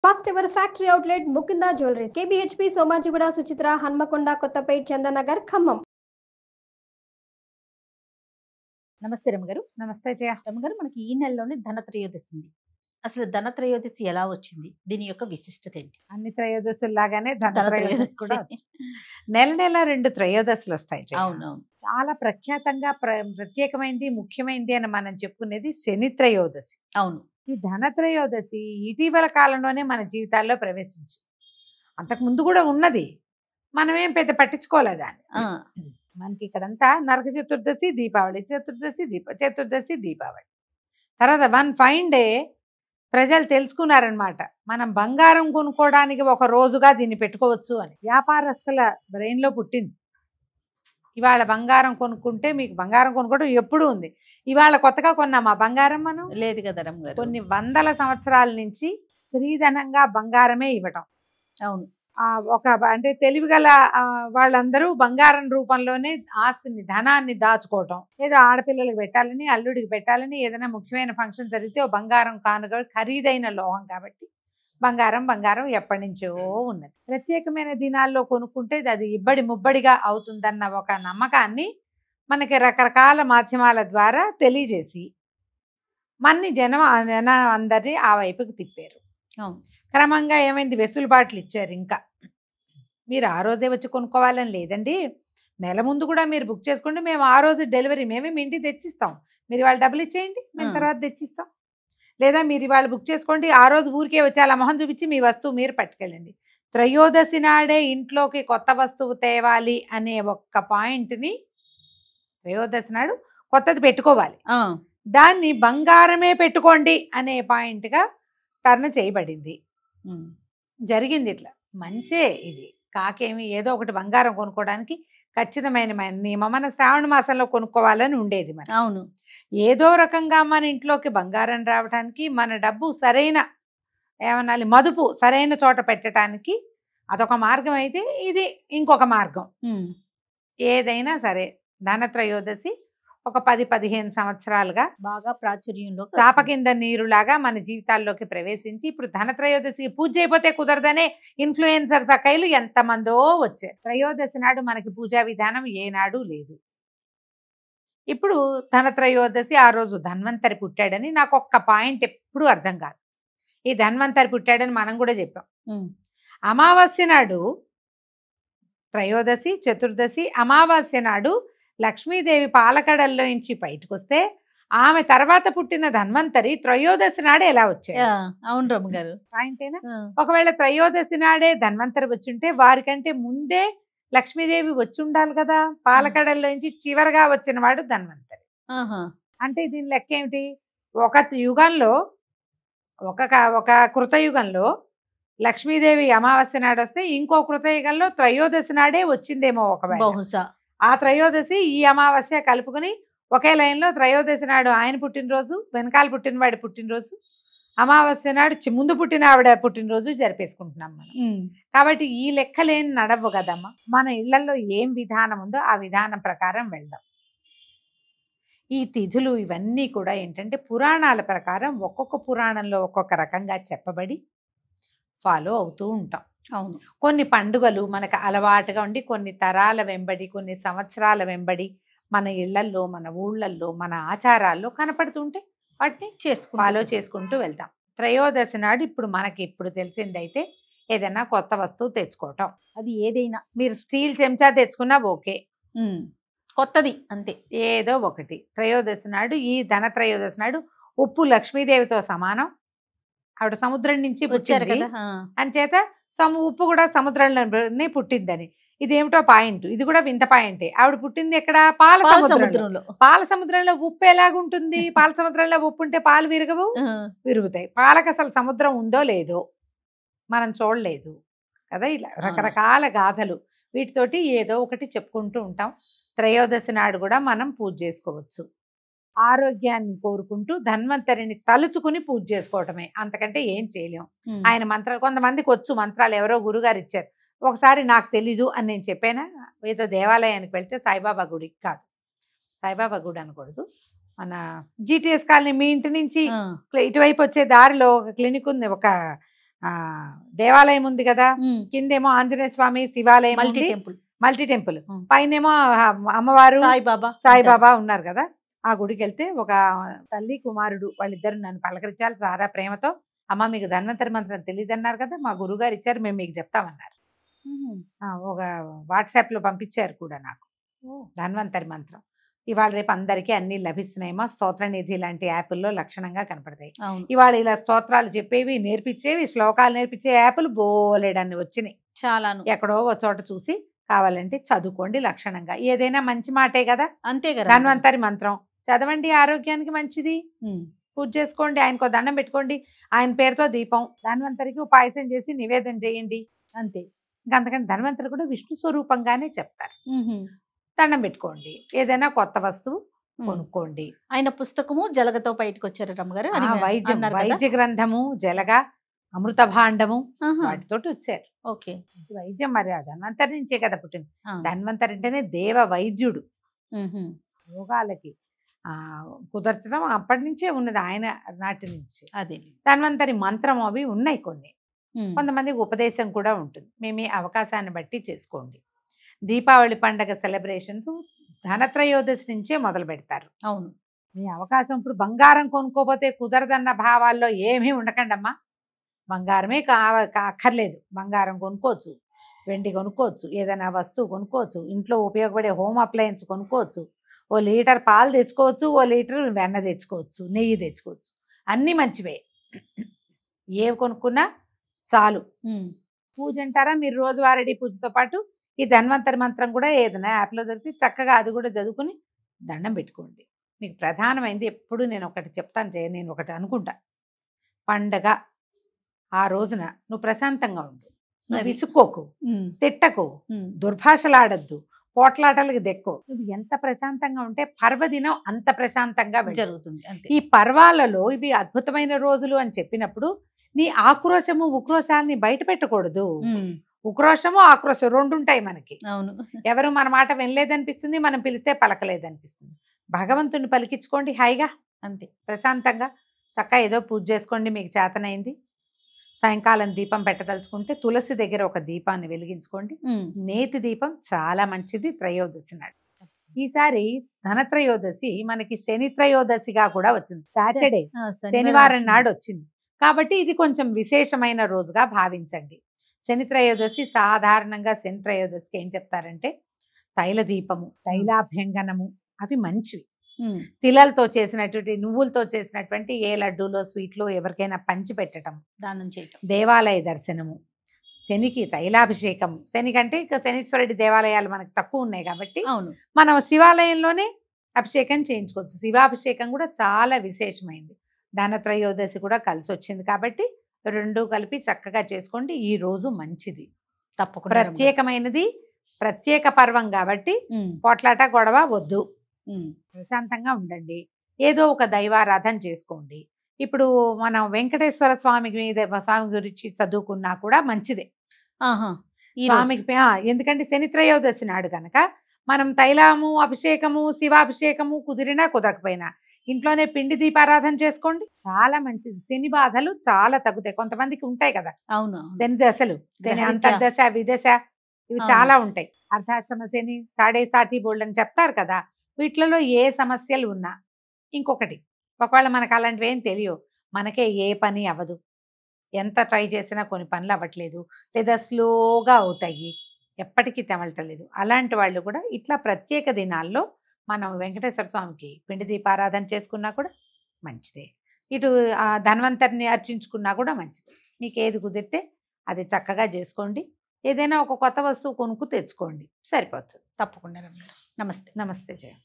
First ever factory outlet Mukinda Jewelries, KBHP, Somajigura, Suchitra, Hanmakonda, Kottapet, Chandanagar, Khammam. నమస్తే రమగారు. నమస్తే జయ. రమగారు, మనకి ఈ నెలలోనే ధనత్రయోదశి ఉంది. అసలు ధనత్రయోదశి ఎలా వచ్చింది, దీని యొక్క విశిష్టత ఏంటి? అన్ని త్రయోదశుల్లాగానే ధనత్రయోదశి కూడా ధనత్రయోదశి. నెల నెల 2 త్రయోదశులు వస్తాయి జయ. అవునవును. చాలా ప్రఖ్యాతంగా ప్రత్యేకమైంది, ముఖ్యమైనది అని మనం చెప్పుకునేది శని త్రయోదశి. అవును. ఈ ధనత్రయోదశి ఇటీవల కాలంలోనే మన జీవితాల్లో ప్రవేశించి, అంతకు ముందు కూడా ఉన్నది, మనమేం పెద్ద పట్టించుకోలేదు దాన్ని. ఆ, మనకి ఇక్కడంతా నరక చతుర్దశి, దీపావళి, చతుర్దశి దీపావళి. తర్వాత వన్ ఫైన్ డే ప్రజలు తెలుసుకున్నారనమాట, మనం బంగారం కొనుక్కోవడానికి ఒక రోజుగా దీన్ని పెట్టుకోవచ్చు అని. వ్యాపారస్తుల బ్రెయిన్లో పుట్టింది. ఇవాళ బంగారం కొనుక్కుంటే మీకు బంగారం కొనుక్కోవడం ఎప్పుడు ఉంది. ఇవాళ కొత్తగా కొన్నామా బంగారం? మనం లేదు కదా రమగారు. కొన్ని వందల సంవత్సరాల నుంచి స్త్రీధనంగా బంగారమే ఇవ్వటం. అవును. ఒక అంటే తెలివిగల వాళ్ళందరూ బంగారం రూపంలోనే ఆస్తిని, ధనాన్ని దాచుకోవటం. ఏదో ఆడపిల్లలకు పెట్టాలని, అల్లుడికి పెట్టాలని, ఏదైనా ముఖ్యమైన ఫంక్షన్ జరిగితే ఓ బంగారం కానుక, ఖరీదైన లోహం కాబట్టి బంగారం ఎప్పటి నుంచో ఉన్నది. ప్రత్యేకమైన దినాల్లో కొనుక్కుంటే అది ఇబ్బడి ముబ్బడిగా అవుతుందన్న ఒక నమ్మకాన్ని మనకి రకరకాల మాధ్యమాల ద్వారా తెలియజేసి జనం అందరినీ ఆ వైపుకి తిప్పారు. అవును. క్రమంగా ఏమైంది, వెసులుబాట్లు ఇచ్చారు. ఇంకా మీరు ఆ రోజే వచ్చి కొనుక్కోవాలని లేదండి, నెల ముందు కూడా మీరు బుక్ చేసుకోండి, మేము ఆ రోజు డెలివరీ మేమే మీ ఇంటికి తెచ్చిస్తాం, మీరు ఇవాళ డబ్బులు ఇచ్చేయండి, మేము తర్వాత తెచ్చిస్తాం. లేదా మీరు ఇవాళ బుక్ చేసుకోండి, ఆ రోజు ఊరికే వచ్చి అలా మొహం చూపించి మీ వస్తువు మీరు పట్టుకెళ్ళండి. త్రయోదశి నాడే ఇంట్లోకి కొత్త వస్తువు తేవాలి అనే ఒక్క పాయింట్ని త్రయోదశి నాడు కొత్తది పెట్టుకోవాలి, దాన్ని బంగారమే పెట్టుకోండి అనే పాయింట్గా టర్న్ చేయబడింది. జరిగింది ఇట్లా. మంచే ఇది, కాకేమి ఏదో ఒకటి బంగారం కొనుక్కోవడానికి ఖచ్చితమైన నియమం. మన శ్రావణ మాసంలో కొనుక్కోవాలని ఉండేది మన. అవును. ఏదో రకంగా మన ఇంట్లోకి బంగారం రావడానికి, మన డబ్బు సరైన ఏమనాలి మదుపు సరైన చోట పెట్టడానికి అదొక మార్గం అయితే, ఇది ఇంకొక మార్గం. ఏదైనా సరే ధనత్రయోదశి ఒక 10-15 సంవత్సరాలుగా బాగా ప్రాచుర్యంలో చాప కింద నీరులాగా మన జీవితాల్లోకి ప్రవేశించి, ఇప్పుడు ధనత్రయోదశికి పూజ అయిపోతే కుదరదనే ఇన్ఫ్లుయెన్సర్స్ అక్కయ్యలు ఎంతమందో వచ్చారు. త్రయోదశి నాడు మనకి పూజా విధానం ఏనాడు లేదు. ఇప్పుడు ధనత్రయోదశి ఆ రోజు ధన్వంతరి పుట్టాడని నాకు ఒక్క పాయింట్ ఎప్పుడు అర్థం కాదు. ఈ ధన్వంతరి పుట్టాడని మనం కూడా చెప్పాం. అమావాస్య నాడు త్రయోదశి, చతుర్దశి, అమావాస్య నాడు లక్ష్మీదేవి పాలకడల్లో నుంచి బయటకు వస్తే, ఆమె తర్వాత పుట్టిన ధన్వంతరి త్రయోదశి నాడే ఎలా వచ్చాడు? అవును రమగారు. పాయింటేనా? ఒకవేళ త్రయోదశి నాడే ధన్వంతరి వచ్చుంటే వారికంటే ముందే లక్ష్మీదేవి వచ్చి ఉండాలి కదా. పాలకడల్లో నుంచి చివరిగా వచ్చిన వాడు ధన్వంతరి. అంటే దీని లెక్క ఏమిటి? ఒక యుగంలో ఒక కృతయుగంలో లక్ష్మీదేవి అమావాస్య నాడు వస్తే, ఇంకో కృతయుగంలో త్రయోదశి నాడే వచ్చిందేమో ఒకవేళ. బహుశా ఆ త్రయోదశి ఈ అమావాస్య కలుపుకుని ఒకే లైన్లో త్రయోదశి నాడు ఆయన పుట్టినరోజు, వెనకాల పుట్టినవాడి పుట్టినరోజు, అమావాస్య నాడు ముందు పుట్టిన ఆవిడ పుట్టినరోజు జరిపేసుకుంటున్నాం మనం. కాబట్టి ఈ లెక్కలేని నడవు కదమ్మా. మన ఇళ్లలో ఏం విధానం ఉందో ఆ విధానం ప్రకారం వెళ్దాం. ఈ తిథులు ఇవన్నీ కూడా ఏంటంటే పురాణాల ప్రకారం ఒక్కొక్క పురాణంలో ఒక్కొక్క రకంగా చెప్పబడి ఫాలో అవుతూ ఉంటాం. అవును. కొన్ని పండుగలు మనకు అలవాటుగా ఉండి కొన్ని తరాల వెంబడి, కొన్ని సంవత్సరాల వెంబడి మన ఇళ్లల్లో, మన ఊళ్ళల్లో, మన ఆచారాల్లో కనపడుతుంటే వాటిని ఫాలో చేసుకుంటూ వెళ్తాం. త్రయోదశి నాడు ఇప్పుడు మనకి ఇప్పుడు తెలిసిందైతే ఏదైనా కొత్త వస్తువు తెచ్చుకోవటం. అది ఏదైనా, మీరు స్టీల్ చెంచా తెచ్చుకున్నా ఓకే, కొత్తది అంతే, ఏదో ఒకటి. త్రయోదశి నాడు, ఈ ధనత్రయోదశి నాడు ఉప్పు లక్ష్మీదేవితో సమానం. ఆవిడ సముద్రం నుంచి వచ్చారు పుట్టింది కదా. అంచేత ఉప్పు కూడా సముద్రంలోనే పుట్టిందని. ఇదేమిటో పాయింట్, ఇది కూడా వింత పాయింటే. ఆవిడ పుట్టింది ఎక్కడ? పాల సముద్రంలో. పాల సముద్రంలో ఉప్పు ఎలాగుంటుంది? పాల సముద్రంలో ఉప్పు ఉంటే పాలు విరగవు? విరుగుతాయి. పాలకు అసలు సముద్రం ఉందో లేదో మనం చూడలేదు కదా. ఇలా రకరకాల గాథలు, వీటితోటి ఏదో ఒకటి చెప్పుకుంటూ ఉంటాం. త్రయోదశి నాడు కూడా మనం పూజ చేసుకోవచ్చు. ఆరోగ్యాన్ని కోరుకుంటూ ధన్వంతరిని తలుచుకుని పూజ చేసుకోవటమే, అంతకంటే ఏం చేయలేం. ఆయన మంత్రాలు కొంతమందికి వచ్చు, మంత్రాలు ఎవరో గురుగారు ఇచ్చారు. ఒకసారి నాకు తెలీదు అని నేను చెప్పానా, ఏదో దేవాలయానికి వెళ్తే, సాయిబాబా గుడికి కాదు, సాయిబాబా గుడి అనకూడదు, మన జీటీఎస్ కాలనీ మీ ఇంటి నుంచి ఇటువైపు వచ్చే దారిలో ఒక క్లినిక్ ఉంది, ఒక దేవాలయం ఉంది కదా, కిందేమో ఆంజనేయ స్వామి శివాలయం మల్టీ టెంపుల్, మల్టీ టెంపుల్, పైనేమో అమ్మవారు సాయిబాబా ఉన్నారు కదా. ఆ గుడికి వెళ్తే ఒక తల్లి కుమారుడు వాళ్ళిద్దరు నన్ను పలకరించాలి సారా ప్రేమతో. అమ్మ మీకు ధన్వంతరి మంత్రం తెలియదు అన్నారు కదా, మా గురుగారు ఇచ్చారు, మేము మీకు చెప్తామన్నారు. ఒక వాట్సాప్ లో పంపించారు కూడా నాకు ధన్వంతరి మంత్రం. ఇవాళ రేపు అందరికీ అన్ని లభిస్తున్నాయేమో, స్తోత్ర నిధి లాంటి యాప్ల్లో లక్షణంగా కనపడతాయి. ఇవాళ ఇలా స్తోత్రాలు చెప్పేవి నేర్పించేవి, శ్లోకాలు నేర్పించే యాప్లు బోలెడన్ని వచ్చినాయి చాలా. ఎక్కడో ఒక చోట చూసి కావాలంటే చదువుకోండి లక్షణంగా. ఏదైనా మంచి మాటే కదా, అంతే కదా. ధన్వంతరి మంత్రం చదవండి, ఆరోగ్యానికి మంచిది. పూజ చేసుకోండి, ఆయనకో దండం పెట్టుకోండి, ఆయన పేరుతో దీపం, ధన్వంతరికి పాయసం చేసి నివేదన చేయండి, అంతే. అంతకంటే ధన్వంతరి కూడా విష్ణు స్వరూపంగానే చెప్తారు. దండం పెట్టుకోండి, ఏదైనా కొత్త వస్తువు కొనుక్కోండి. ఆయన పుస్తకము జలగతో బయటకు వచ్చారు రమ్మగారు. వైద్య గ్రంథము, జలగ, అమృత భాండము వాటితోటి వచ్చారు. ఓకే, వైద్యం మరి ధన్వంతరి నుంచే కదా పుట్టింది. ధన్వంతరి అంటేనే దేవ వైద్యుడు. రోగాలకి కుదర్చడం అప్పటి నుంచే ఉన్నది, ఆయన నాటి నుంచి. అదే ధన్వంతరి మంత్రం అవి ఉన్నాయి కొన్ని. కొంతమందికి ఉపదేశం కూడా ఉంటుంది. మేము ఈ అవకాశాన్ని బట్టి చేసుకోండి. దీపావళి పండగ సెలబ్రేషన్స్ ధనత్రయోదశి నుంచే మొదలు పెడతారు. అవును, మీ అవకాశం. ఇప్పుడు బంగారం కొనుక్కోపోతే కుదరదన్న భావాల్లో ఏమీ ఉండకండి అమ్మా. బంగారమే అక్కర్లేదు, బంగారం కొనుక్కోవచ్చు, వెండి కొనుక్కోవచ్చు, ఏదైనా వస్తువు కొనుక్కోవచ్చు, ఇంట్లో ఉపయోగపడే హోమ్ అప్లయన్స్ కొనుక్కోవచ్చు, ఓ లీటర్ పాలు తెచ్చుకోవచ్చు, ఓ లీటర్ వెన్న తెచ్చుకోవచ్చు, నెయ్యి తెచ్చుకోవచ్చు, అన్నీ మంచివే. ఏవి కొనుక్కున్నా చాలు. పూజ అంటారా, మీరు రోజువారీ పూజతో పాటు ఈ ధన్వంతరి మంత్రం కూడా ఏదైనా యాప్లో దొరికి చక్కగా అది కూడా చదువుకుని దండం పెట్టుకోండి. మీకు ప్రధానమైంది ఎప్పుడు నేను ఒకటి చెప్తాను, నేను ఒకటి అనుకుంటా, పండగ ఆ రోజున నువ్వు ప్రశాంతంగా ఉండు, విసుక్కోకు, తిట్టకు, దుర్భాషలాడద్దు, పోట్లాటలకు దెక్కో. నువ్వు ఎంత ప్రశాంతంగా ఉంటే పర్వదినం అంత ప్రశాంతంగా జరుగుతుంది. ఈ పర్వాలలో ఇవి అద్భుతమైన రోజులు అని చెప్పినప్పుడు నీ ఆక్రోశము ఉక్రోశాన్ని బయట పెట్టకూడదు. ఉక్రోషము ఆక్రోశం రెండు ఉంటాయి మనకి. అవును, ఎవరు మన మాట వినలేదనిపిస్తుంది, మనం పిలిస్తే పలకలేదనిపిస్తుంది. భగవంతుని పలికించుకోండి హాయిగా, అంతే ప్రశాంతంగా. చక్కగా ఏదో పూజ చేసుకోండి, మీకు చేతనైంది. సాయంకాలం దీపం పెట్టదలుచుకుంటే తులసి దగ్గర ఒక దీపాన్ని వెలిగించుకోండి. నేతి దీపం చాలా మంచిది త్రయోదశి నాడు. ఈసారి ధనత్రయోదశి మనకి శని త్రయోదశిగా కూడా వచ్చింది. సాటర్డే శనివారం నాడు వచ్చింది కాబట్టి ఇది కొంచెం విశేషమైన రోజుగా భావించండి. శని త్రయోదశి సాధారణంగా శని త్రయోదశికి ఏం చెప్తారంటే తైల దీపము, తైలాభ్యంగనము అవి మంచివి. తిలలతో చేసినటువంటి, నువ్వులతో చేసినటువంటి ఏ లడ్డూలో స్వీట్లో ఎవరికైనా పంచి పెట్టడం, దానం చేయటం, దేవాలయ దర్శనము, శనికి తైలాభిషేకం. శని కంటే ఇక శనీశ్వరుడి దేవాలయాలు మనకు తక్కువ ఉన్నాయి కాబట్టి అవును, మనం శివాలయంలోనే అభిషేకం చేయించుకోవచ్చు. శివాభిషేకం కూడా చాలా విశేషమైంది. ధనత్రయోదశి కూడా కలిసి వచ్చింది కాబట్టి రెండు కలిపి చక్కగా చేసుకోండి. ఈ రోజు మంచిది, తప్పకుండా ప్రత్యేకమైనది, ప్రత్యేక పర్వం కాబట్టి పోట్లాట గొడవ వద్దు, ప్రశాంతంగా ఉండండి. ఏదో ఒక దైవారాధన చేసుకోండి. ఇప్పుడు మనం వెంకటేశ్వర స్వామి గురించి చదువుకున్నా కూడా మంచిదే. స్వామికి ఎందుకంటే శని త్రయోదశి నాడు కనుక మనం తైలము అభిషేకము, శివాభిషేకము కుదిరినా కుదరకపోయినా ఇంట్లోనే పిండి దీపారాధన చేసుకోండి, చాలా మంచిది. శని బాధలు చాలా తగ్గుతాయి. కొంతమందికి ఉంటాయి కదా, అవును, శని దశలు, శని అంతర్దశ, విదశ, ఇవి చాలా ఉంటాయి. అర్ధాశ్రమ శని, సాడే సాటి బోల్డ్ అని చెప్తారు కదా. వీటిలలో ఏ సమస్యలు ఉన్నా, ఇంకొకటి ఒకవేళ మనకు అలాంటివి ఏం తెలియవు, మనకే ఏ పని అవ్వదు, ఎంత ట్రై చేసినా కొన్ని పనులు అవ్వట్లేదు, లేదా స్లోగా అవుతాయి, ఎప్పటికీ తెమలటలేదు, అలాంటి వాళ్ళు కూడా ఇట్లా ప్రత్యేక దినాల్లో మనం వెంకటేశ్వర స్వామికి పిండి దీపారాధన చేసుకున్నా కూడా మంచిదే. ఇటు ధన్వంతరిని అర్చించుకున్నా కూడా మంచిది. మీకు ఏది కుదిరితే అది చక్కగా చేసుకోండి. ఏదైనా ఒక కొత్త వస్తువు కొనుక్కు తెచ్చుకోండి, సరిపోతుంది. తప్పకుండా. నమస్తే. నమస్తే జయ.